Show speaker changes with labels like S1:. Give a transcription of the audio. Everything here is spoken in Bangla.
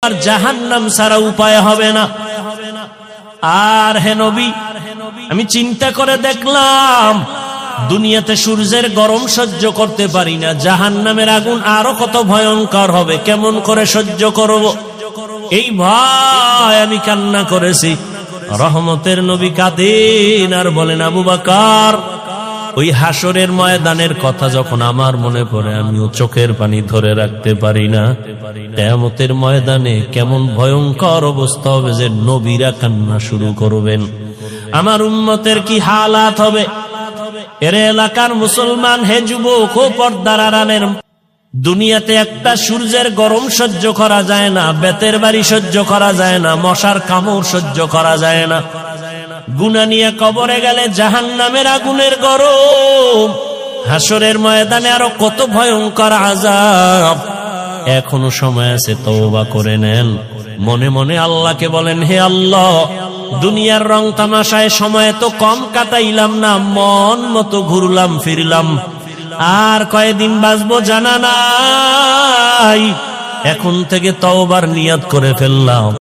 S1: আর জাহান্নাম ছাড়া উপায় হবে না। আর হে নবী, আমি চিন্তা করে দেখলাম দুনিয়াতে সূর্যের গরম সহ্য করতে পারি না, জাহান্নামের আগুন আরো কত ভয়ঙ্কর হবে, কেমন করে সহ্য করব? এই ভয় আমি কান্না করেছি। রহমতের নবী কাঁদেন আর বলেন, আবু বকর, ওই হাসরের ময়দানের কথা যখন আমার মনে পড়ে আমিও চোখের পানি ধরে রাখতে পারি না। কিয়ামতের ময়দানে কেমন ভয়ঙ্কর অবস্থা হবে যে নবীরা কান্না শুরু করবেন, আমার উম্মতের কি হালাত হবে। এর এলাকার মুসলমান, হে যুবক ও পর্দার আড়ালের, দুনিয়াতে একটা সূর্যের গরম সহ্য করা যায় না, বেতের বাড়ি সহ্য করা যায় না, মশার কামড় সহ্য করা যায় না। গুনাহ নিয়ে কবরে গেলে জাহান্নামের আগুনের গরম, হাসরের ময়দানে আরো কত ভয়ঙ্কর আযাব। এখনো সময় আছে, তওবা করে নেন। মনে মনে আল্লাহকে বলেন, হে আল্লাহ, দুনিয়ার রং তামাশায় সময় তো কম কাটাইলাম না, মন মতো ঘুরলাম ফিরলাম, আর কয়দিন বাঁচবো জানা নাই। এখন থেকে তওবার নিয়ত করে ফেললাম।